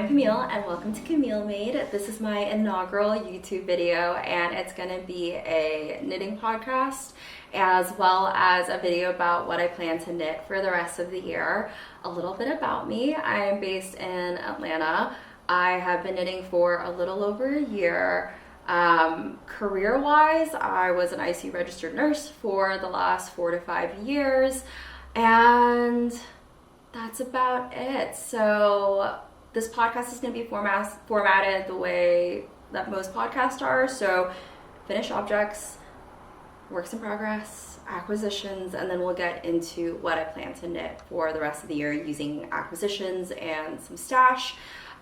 I'm Camille and welcome to Camille Made. This is my inaugural YouTube video and it's going to be a knitting podcast as well as a video about what I plan to knit for the rest of the year. A little bit about me. I am based in Atlanta. I have been knitting for a little over a year. Career-wise, I was an ICU registered nurse for the last 4 to 5 years and that's about it. So this podcast is going to be formatted the way that most podcasts are. So finished objects, works in progress, acquisitions, and then we'll get into what I plan to knit for the rest of the year using acquisitions and some stash.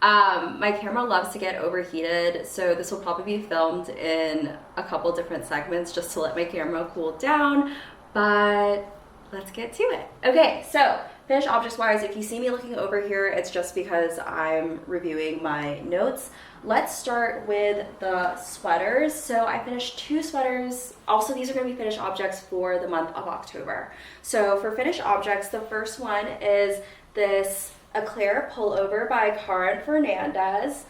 My camera loves to get overheated, so this will probably be filmed in a couple different segments just to let my camera cool down, but let's get to it. Okay, so finished objects wise, if you see me looking over here, it's just because I'm reviewing my notes. Let's start with the sweaters. So I finished 2 sweaters. Also, these are going to be finished objects for the month of October. So for finished objects, the first one is this Éclair Pullover by Cardi Fernandez.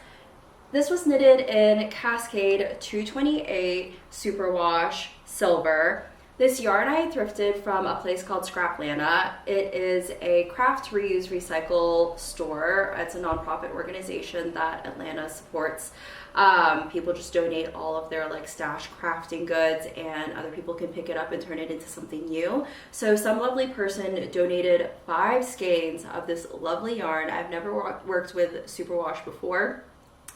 This was knitted in Cascade 228 Superwash Silver. This yarn I thrifted from a place called Scraplanta. It is a craft, reuse, recycle store. It's a nonprofit organization that Atlanta supports. People just donate all of their stash crafting goods and other people can pick it up and turn it into something new. So some lovely person donated 5 skeins of this lovely yarn. I've never worked with superwash before.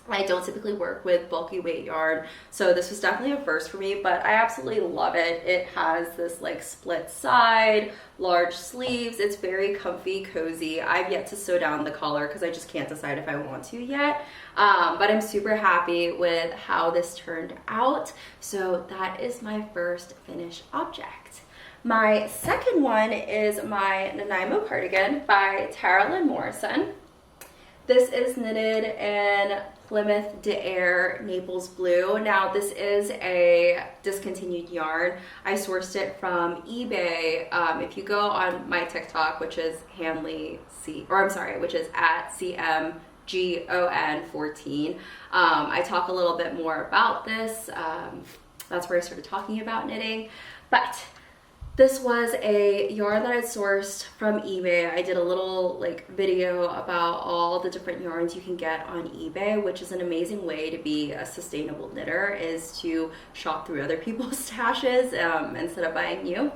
I don't typically work with bulky weight yarn, so this was definitely a first for me, but I absolutely love it. It has this split side, large sleeves. It's very comfy, cozy. I've yet to sew down the collar because I just can't decide if I want to yet, but I'm super happy with how this turned out. So that is my first finished object. My second one is my Nanaimo Cardigan by Tara Lynn Morrison. This is knitted in Plymouth d'Air Naples Blue. Now this is a discontinued yarn. I sourced it from eBay. If you go on my TikTok, which is which is at CMGON14, I talk a little bit more about this. That's where I started talking about knitting. But this was a yarn that I sourced from eBay. I did a little video about all the different yarns you can get on eBay, which is an amazing way to be a sustainable knitter, is to shop through other people's stashes instead of buying new.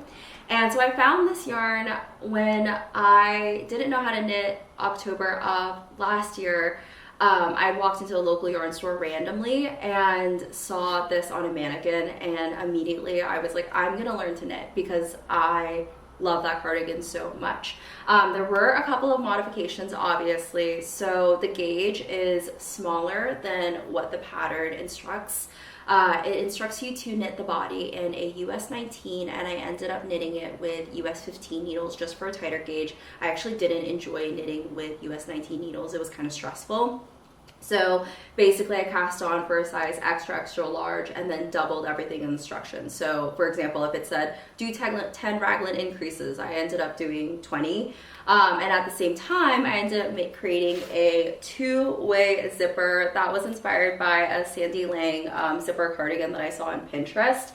And so I found this yarn when I didn't know how to knit October of last year. I walked into a local yarn store randomly and saw this on a mannequin, and immediately I was like, I'm gonna learn to knit because I love that cardigan so much. There were a couple of modifications, obviously. So the gauge is smaller than what the pattern instructs. It instructs you to knit the body in a US 19, and I ended up knitting it with US 15 needles just for a tighter gauge. I actually didn't enjoy knitting with US 19 needles. It was kind of stressful. So basically I cast on for a size extra, extra large and then doubled everything in instructions. So for example, if it said do 10 raglan increases, I ended up doing 20. And at the same time, I ended up creating a 2-way zipper that was inspired by a Sandy Lang zipper cardigan that I saw on Pinterest.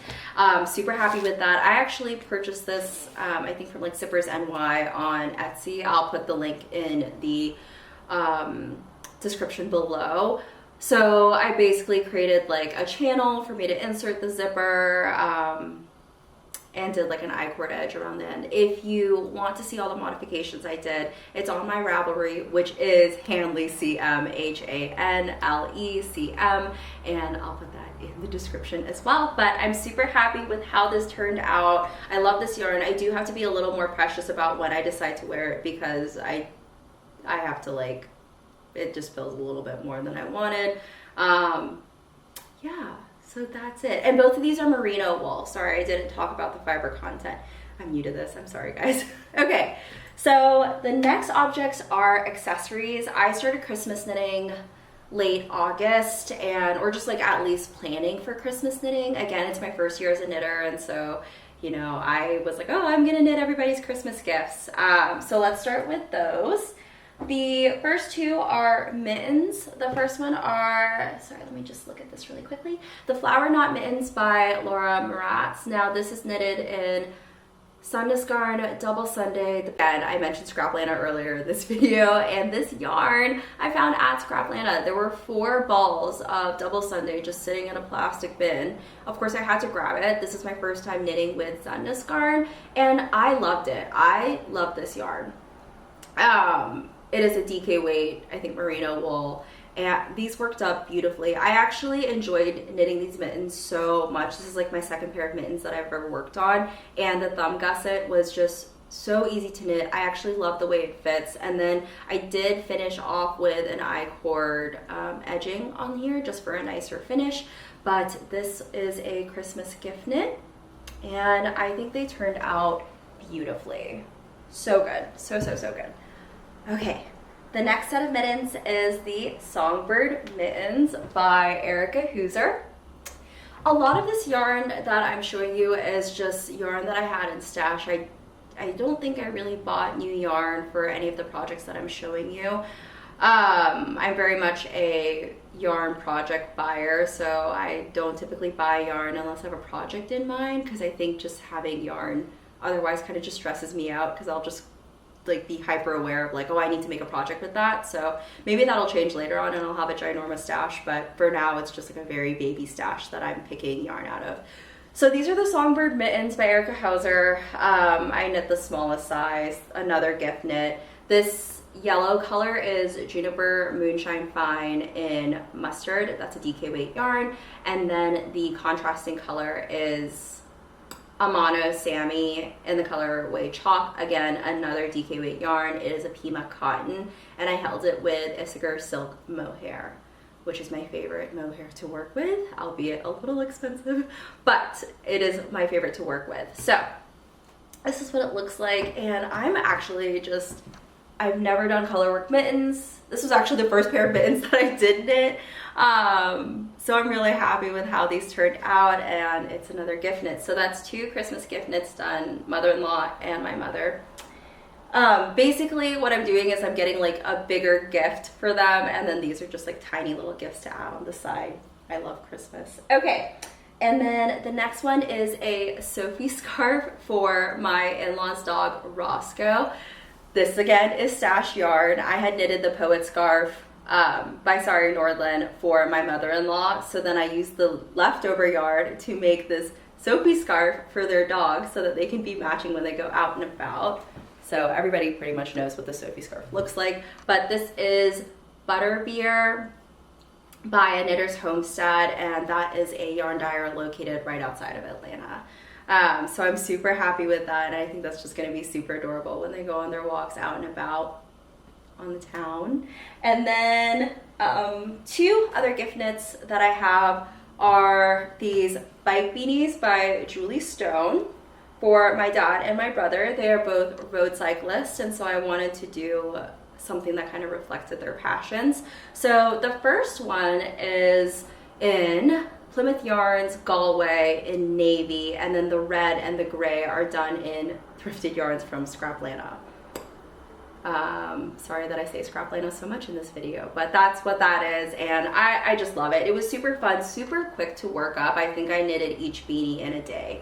Super happy with that. I actually purchased this, I think from Zippers NY on Etsy. I'll put the link in the description below. So I basically created a channel for me to insert the zipper and did an I-cord edge around the end. If you want to see all the modifications I did, it's on my Ravelry, which is Hanley CM, HANLECM, and I'll put that in the description as well. But I'm super happy with how this turned out. I love this yarn. I do have to be a little more precious about when I decide to wear it because I have to it just feels a little bit more than I wanted. Yeah, so that's it. And both of these are merino wool. Sorry, I didn't talk about the fiber content. I'm new to this, I'm sorry guys. Okay, so the next objects are accessories. I started Christmas knitting late August or just at least planning for Christmas knitting. Again, it's my first year as a knitter, and so I was like, oh, I'm gonna knit everybody's Christmas gifts. So let's start with those. The first two are mittens. The first one are, sorry, let me just look at this really quickly. The Flowerknot Mittens by Laura Maratz. Now this is knitted in Sundasgarn Double Sunday. And I mentioned Scraplana earlier in this video, and this yarn I found at Scraplana. There were 4 balls of Double Sunday just sitting in a plastic bin. Of course I had to grab it. This is my first time knitting with Sundasgarn, and I loved it. I love this yarn. It is a DK weight, I think merino wool, and these worked up beautifully. I actually enjoyed knitting these mittens so much. This is like my second pair of mittens that I've ever worked on, and the thumb gusset was just so easy to knit. I actually love the way it fits, and then I did finish off with an I-cord edging on here just for a nicer finish, but this is a Christmas gift knit, and I think they turned out beautifully. So good, so good. Okay, the next set of mittens is the Songbird Mittens by Erica Hooser. A lot of this yarn that I'm showing you is just yarn that I had in stash. I don't think I really bought new yarn for any of the projects that I'm showing you. I'm very much a yarn project buyer, so I don't typically buy yarn unless I have a project in mind, because I think just having yarn otherwise kind of just stresses me out, because I'll just like be hyper aware of like, oh, I need to make a project with that. So maybe that'll change later on and I'll have a ginormous stash, but for now it's just like a very baby stash that I'm picking yarn out of. So these are the Songbird Mittens by Erica Hooser. I knit the smallest size, another gift knit. This yellow color is Juniper Moonshine Fine in Mustard. That's a DK weight yarn. And then the contrasting color is Amano Sammy in the colorway Chalk. Again, another DK weight yarn. It is a Pima cotton, and I held it with Issachar silk mohair, which is my favorite mohair to work with, albeit a little expensive, but it is my favorite to work with. So this is what it looks like, and I'm actually just, I've never done colorwork mittens. This was actually the first pair of mittens that I did knit. So I'm really happy with how these turned out, and it's another gift knit. So that's 2 Christmas gift knits done, mother-in-law and my mother. Basically what I'm doing is I'm getting like a bigger gift for them, and then these are just like tiny little gifts to add on the side. I love Christmas. Okay, and then the next one is a Sophie Scarf for my in-laws dog Roscoe. This again is stash yarn. I had knitted the Poet Scarf by Sari Nordland for my mother-in-law, so then I used the leftover yarn to make this Sophie Scarf for their dog so that they can be matching when they go out and about. So everybody pretty much knows what the Sophie Scarf looks like, but this is Butterbeer by A Knitter's Homestead, and that is a yarn dyer located right outside of Atlanta. So I'm super happy with that, and I think that's just going to be super adorable when they go on their walks out and about on the town. And then 2 other gift knits that I have are these bike beanies by Julie Stone for my dad and my brother. They are both road cyclists, and so I wanted to do something that kind of reflected their passions. So the first one is in Plymouth Yarns Galway in navy, and then the red and the gray are done in Thrifted Yarns from Scraplana. Sorry that I say Scraplana so much in this video, but that's what that is, and I just love it. It was super fun, super quick to work up. I think I knitted each beanie in a day.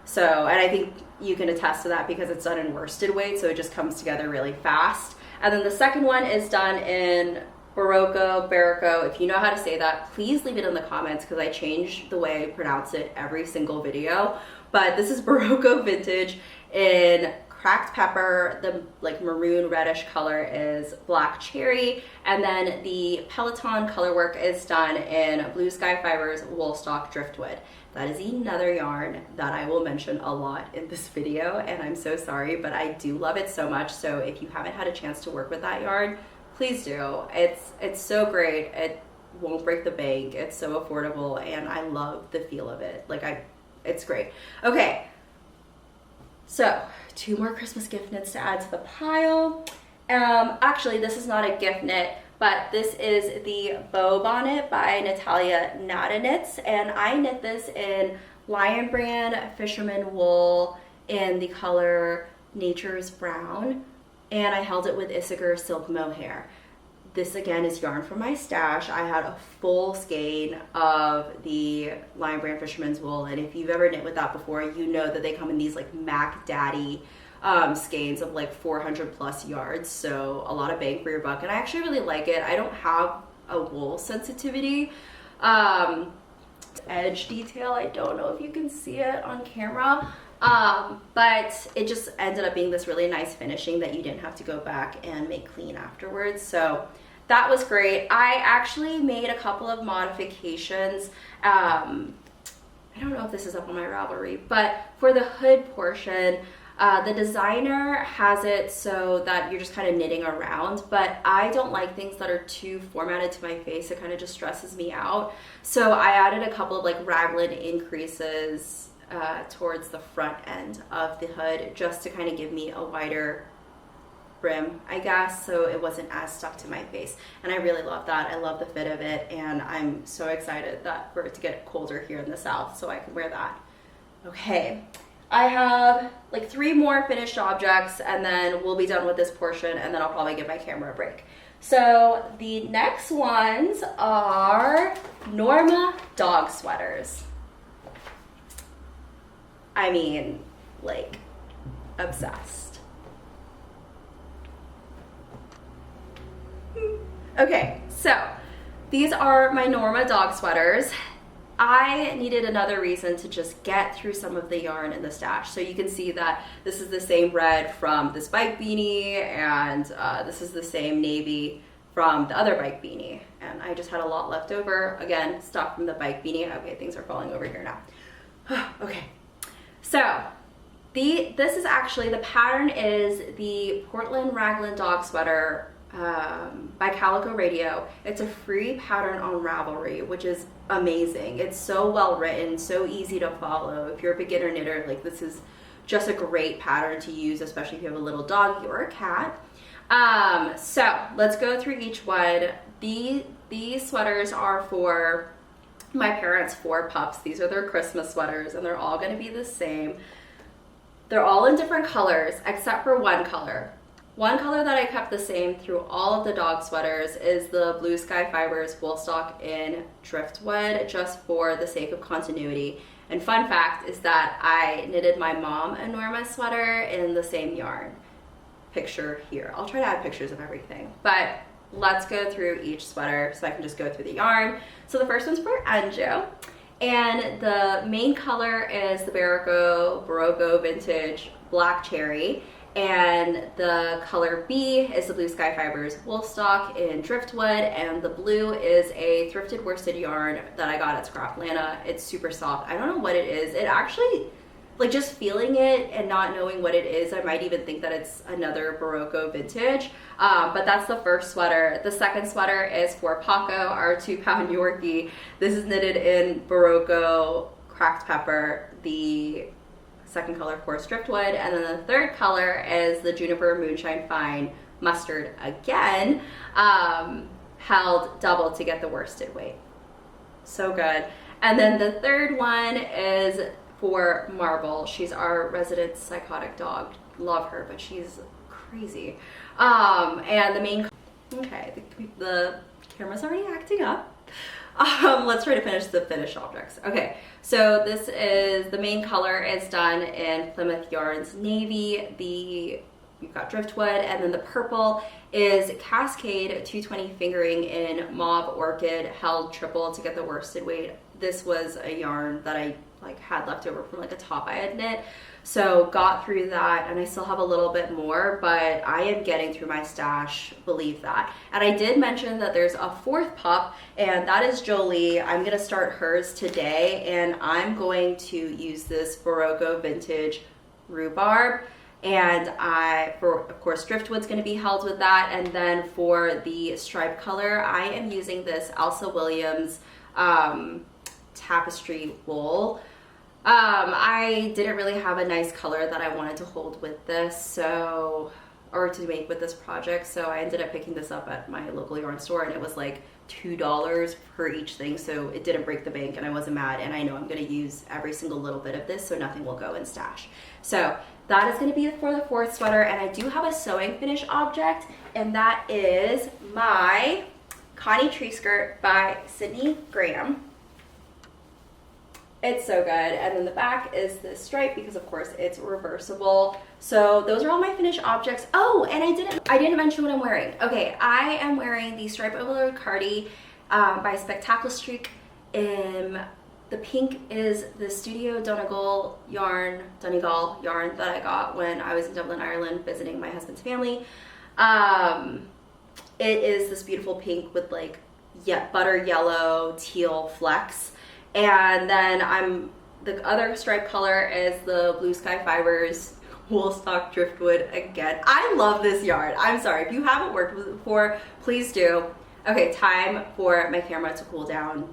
So, and I think you can attest to that because it's done in worsted weight, so it just comes together really fast. And then the second one is done in Barocco. If you know how to say that, please leave it in the comments because I change the way I pronounce it every single video. But this is Barocco Vintage in cracked pepper. The like maroon reddish color is black cherry, and then the Peloton color work is done in Blue Sky Fibers Woolstock Driftwood. That is another yarn that I will mention a lot in this video, and I'm so sorry, but I do love it so much. So if you haven't had a chance to work with that yarn, please do. It's so great. It won't break the bank. It's so affordable, and I love the feel of it. It's great. Okay, so 2 more Christmas gift knits to add to the pile. Actually, this is not a gift knit, but this is the Bow Bonnet by Natalia Nada Knits, and I knit this in Lion Brand Fisherman Wool in the color Nature's Brown. and I held it with Issachar silk mohair. This again is yarn from my stash. I had a full skein of the Lion Brand Fisherman's Wool, and if you've ever knit with that before, you know that they come in these like Mac Daddy skeins of like 400 plus yards, so a lot of bang for your buck, and I actually really like it. I don't have a wool sensitivity. Edge detail, I don't know if you can see it on camera, but it just ended up being this really nice finishing that you didn't have to go back and make clean afterwards, so that was great. I actually made a couple of modifications. I don't know if this is up on my Ravelry, but for the hood portion, the designer has it so that you're just kind of knitting around, but I don't like things that are too formatted to my face. It kind of just stresses me out. So I added a couple of like raglan increases towards the front end of the hood just to kind of give me a wider brim, I guess, so it wasn't as stuck to my face. And I really love that. I love the fit of it, and I'm so excited that for it to get colder here in the South so I can wear that. Okay. I have like 3 more finished objects, and then we'll be done with this portion, and then I'll probably give my camera a break. So the next ones are Norma Dog Sweaters. I mean, like, obsessed. Okay, so these are my Norma Dog Sweaters. I needed another reason to just get through some of the yarn in the stash. So you can see that this is the same red from this bike beanie, and this is the same navy from the other bike beanie. And I just had a lot left over, again, stock from the bike beanie. Okay, things are falling over here now. Okay, so this is actually, the pattern is the Portland Raglan Dog Sweater by Calico Radio. It's a free pattern on Ravelry, which is amazing. It's so well written, so easy to follow. If you're a beginner knitter, like, this is just a great pattern to use, especially if you have a little doggy or a cat. So let's go through each one. These sweaters are for my parents' 4 pups. These are their Christmas sweaters, and they're all going to be the same. They're all in different colors except for one color. One color that I kept the same through all of the dog sweaters is the Blue Sky Fibers wool stock in driftwood, just for the sake of continuity. And fun fact is that I knitted my mom a Norma sweater in the same yarn. Picture here. I'll try to add pictures of everything, but let's go through each sweater so I can just go through the yarn. So the first one's for Anjo, and the main color is the Barocco Vintage Black Cherry. And the color B is the Blue Sky Fibers wool stock in driftwood, and the blue is a thrifted worsted yarn that I got at Scraplanta. It's super soft. I don't know what it is. It actually, like, just feeling it and not knowing what it is, I might even think that it's another Barocco vintage. But that's the first sweater. The second sweater is for Paco, our 2-pound Yorkie. This is knitted in Barocco cracked pepper. The second color, of course, driftwood, and then the third color is the Juniper Moonshine Fine mustard again, held double to get the worsted weight. So good. And then the third one is for Marble. She's our resident psychotic dog. Love her, but she's crazy. And the main, okay, the camera's already acting up. Let's try to finish the finished objects. Okay, so this is, the main color is done in Plymouth Yarns Navy. You've got driftwood, and then the purple is Cascade 220 fingering in Mauve Orchid, held triple to get the worsted weight. This was a yarn that I had left over from a top I had knit, so got through that, and I still have a little bit more, but I am getting through my stash, believe that. And I did mention that there's a 4th pup, and that is Jolie. I'm gonna start hers today, and I'm going to use this Barocco Vintage Rhubarb. And of course, driftwood's going to be held with that. And then for the stripe color, I am using this Elsa Williams tapestry wool. I didn't really have a nice color that I wanted to hold with this, or or to make with this project. So I ended up picking this up at my local yarn store, and it was like $2 per each thing, so it didn't break the bank, and I wasn't mad. And I know I'm going to use every single little bit of this, so nothing will go in stash. So that is going to be for the fourth sweater. And I do have a sewing finish object, and that is my Connie tree skirt by Sydney Graham. It's so good. And then the back is this stripe because of course it's reversible. So those are all my finished objects. Oh, and I didn't mention what I'm wearing. Okay, I am wearing the stripe overload Cardi by Spektakelstrik. The pink is the Studio Donegal yarn that I got when I was in Dublin, Ireland, visiting my husband's family. It is this beautiful pink with like butter yellow teal flecks. And then the other stripe color is the Blue Sky Fibers Woolstock Driftwood again. I love this yarn. I'm sorry, if you haven't worked with it before, please do. Okay, time for my camera to cool down.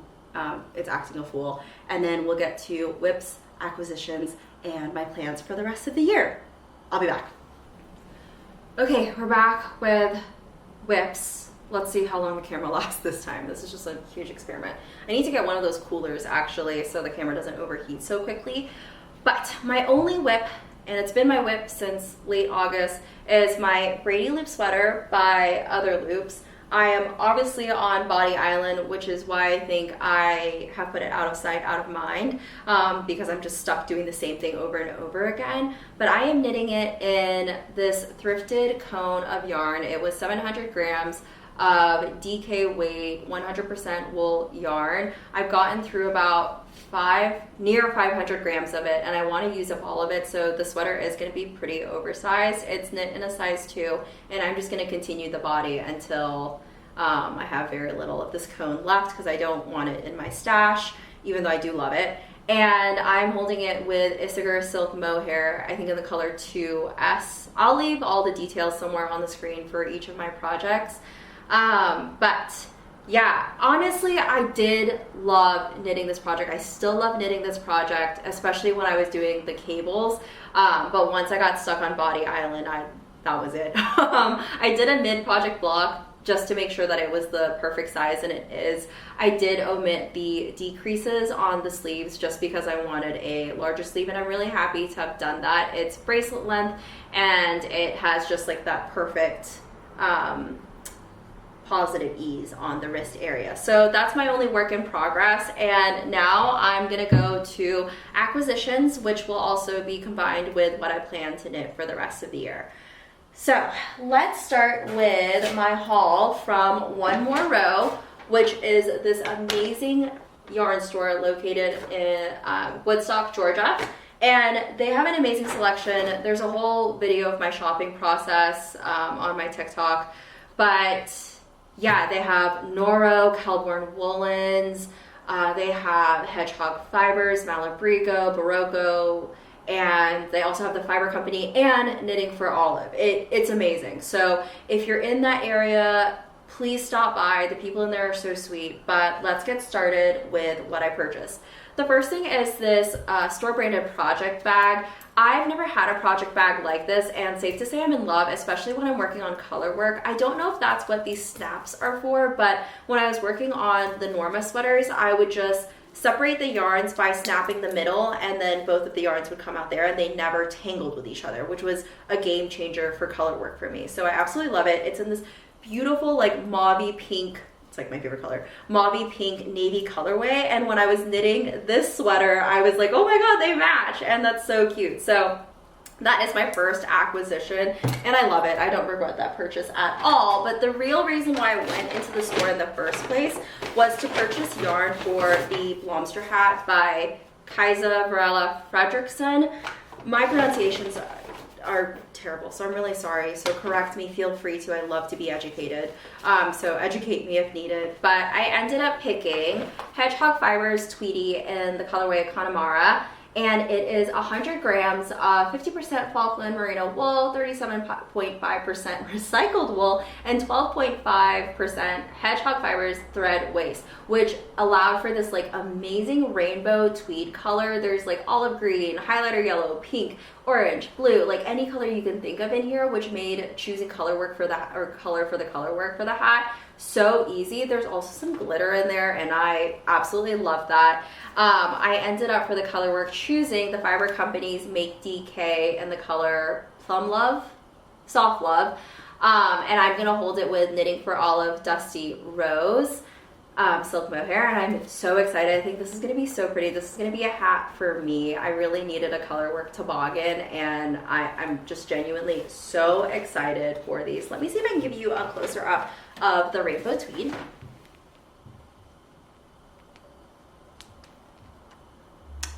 It's acting a fool. And then we'll get to whips, acquisitions, and my plans for the rest of the year. I'll be back. Okay, we're back with whips. Let's see how long the camera lasts this time. This is just a huge experiment. I need to get one of those coolers actually so the camera doesn't overheat so quickly. But my only whip, and it's been my whip since late August, is my Braidy loop sweater by Other Loops. I am obviously on Body Island, which is why I think I have put it out of sight, out of mind, because I'm just stuck doing the same thing over and over again. But I am knitting it in this thrifted cone of yarn. It was 700 grams of DK weight 100% wool yarn. I've gotten through about near 500 grams of it, and I want to use up all of it, so the sweater is going to be pretty oversized. It's knit in a size 2, and I'm just going to continue the body until I have very little of this cone left, because I don't want it in my stash, even though I do love it. And I'm holding it with Issachar Silk Mohair, I think in the color 2S. I'll leave all the details somewhere on the screen for each of my projects. But yeah, honestly, I did love knitting this project. I still love knitting this project, especially when I was doing the cables. But once I got stuck on Body Island, that was it. I did a mid-project block just to make sure that it was the perfect size, and it is. I did omit the decreases on the sleeves just because I wanted a larger sleeve, and I'm really happy to have done that. It's bracelet length, and it has just like that perfect positive ease on the wrist area. So that's my only work in progress, and now I'm gonna go to acquisitions, which will also be combined with what I plan to knit for the rest of the year. So let's start with my haul from One More Row, which is this amazing yarn store located in Woodstock, Georgia. And they have an amazing selection. There's a whole video of my shopping process on my TikTok, but yeah, they have Noro, Kelborn woolens, they have Hedgehog fibers, Malabrigo, Barocco, and they also have the Fiber Company and Knitting for Olive. It's amazing. So if you're in that area, please stop by. The people in there are so sweet. But let's get started with what I purchased. The first thing is this store-branded project bag. I've never had a project bag like this, and safe to say I'm in love, especially when I'm working on color work. I don't know if that's what these snaps are for, but when I was working on the Norma sweaters, I would just separate the yarns by snapping the middle, and then both of the yarns would come out there, and they never tangled with each other, which was a game changer for color work for me. So I absolutely love it. It's in this beautiful like mauvey pink, it's like my favorite color, mauvey pink navy colorway, and when I was knitting this sweater, I was like, oh my god, they match, and that's so cute. So that is my first acquisition, and I love it. I don't regret that purchase at all. But the real reason why I went into the store in the first place was to purchase yarn for the Blomster hat by Kaisa Varela Fredriksson. My pronunciations are terrible, so I'm really sorry. So correct me, feel free to. I love to be educated. So educate me if needed. But I ended up picking Hedgehog Fibers Tweety in the colorway Connemara. And it is 100 grams of 50% Falkland Merino wool, 37.5% recycled wool, and 12.5% Hedgehog Fibers thread waste, which allowed for this like amazing rainbow tweed color. There's like olive green, highlighter yellow, pink, orange, blue, like any color you can think of in here, which made choosing color work for the color for the color work for the hat so easy. There's also some glitter in there, and I absolutely love that. I ended up for the color work choosing the Fiber Company's Make DK in the color Plum Love, Soft Love, and I'm gonna hold it with Knitting for Olive Dusty Rose. Silk mohair, and I'm so excited. I think this is going to be so pretty. This is going to be a hat for me. I really needed a color work toboggan, and I'm just genuinely so excited for these. Let me see if I can give you a closer up of the rainbow tweed.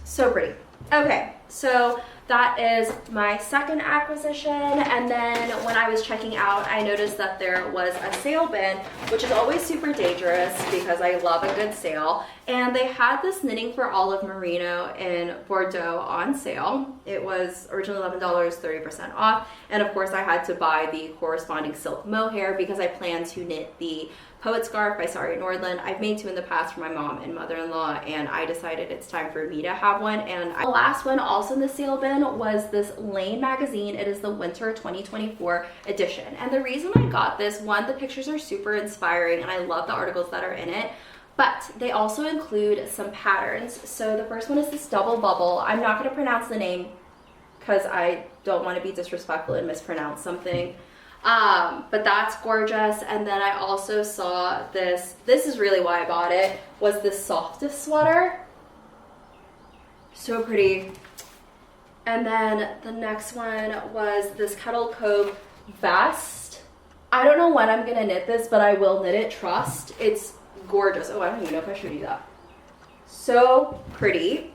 So pretty. Okay, so that is my second acquisition, and then when I was checking out, I noticed that there was a sale bin, which is always super dangerous because I love a good sale, and they had this Knitting for Olive Merino in Bordeaux on sale. It was originally $11, 30% off, and of course I had to buy the corresponding silk mohair because I plan to knit the Poet Scarf by Sari Nordland. I've made two in the past for my mom and mother-in-law, and I decided it's time for me to have one. And the last one also in the sale bin was this Lane magazine. It is the Winter 2024 edition. And the reason I got this, one, the pictures are super inspiring and I love the articles that are in it, but they also include some patterns. So the first one is this double bubble. I'm not going to pronounce the name because I don't want to be disrespectful and mispronounce something. But that's gorgeous. And then I also saw this is really why I bought it, was this softest sweater. So pretty. And then the next one was this Kettle Cove vest. I don't know when I'm gonna knit this, but I will knit it, trust. It's gorgeous. Oh, I don't even know if I should do that. So pretty.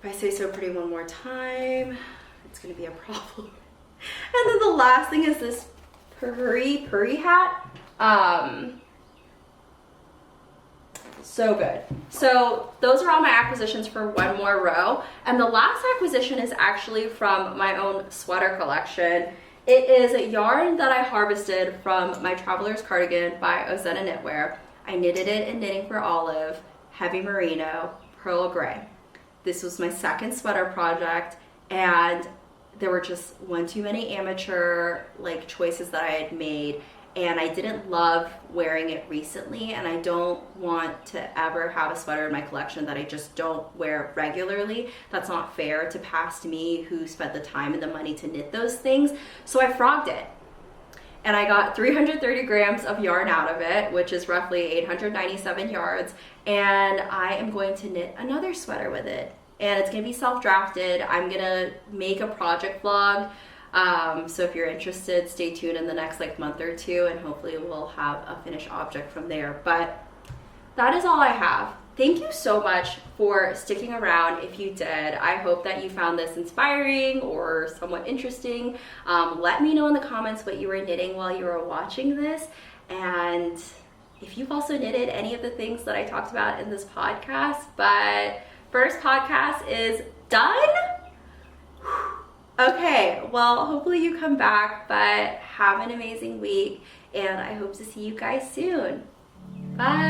If I say so pretty one more time, it's gonna be a problem. And then the last thing is this purry hat. So good. So those are all my acquisitions for one more row. And the last acquisition is actually from my own sweater collection. It is a yarn that I harvested from my Traveler's Cardigan by Ozetta Knitwear. I knitted it in Knitting for Olive, Heavy Merino, Pearl Gray. This was my second sweater project, and there were just one too many amateur choices that I had made, and I didn't love wearing it recently, and I don't want to ever have a sweater in my collection that I just don't wear regularly. That's not fair to past me who spent the time and the money to knit those things. So I frogged it, and I got 330 grams of yarn out of it, which is roughly 897 yards, and I am going to knit another sweater with it. And it's gonna be self-drafted. I'm gonna make a project vlog. So if you're interested, stay tuned in the next month or two, and hopefully we'll have a finished object from there. But that is all I have. Thank you so much for sticking around if you did. I hope that you found this inspiring or somewhat interesting. Let me know in the comments what you were knitting while you were watching this. And if you've also knitted any of the things that I talked about in this podcast. But first podcast is done. Okay, well, hopefully you come back, but have an amazing week, and I hope to see you guys soon. Bye.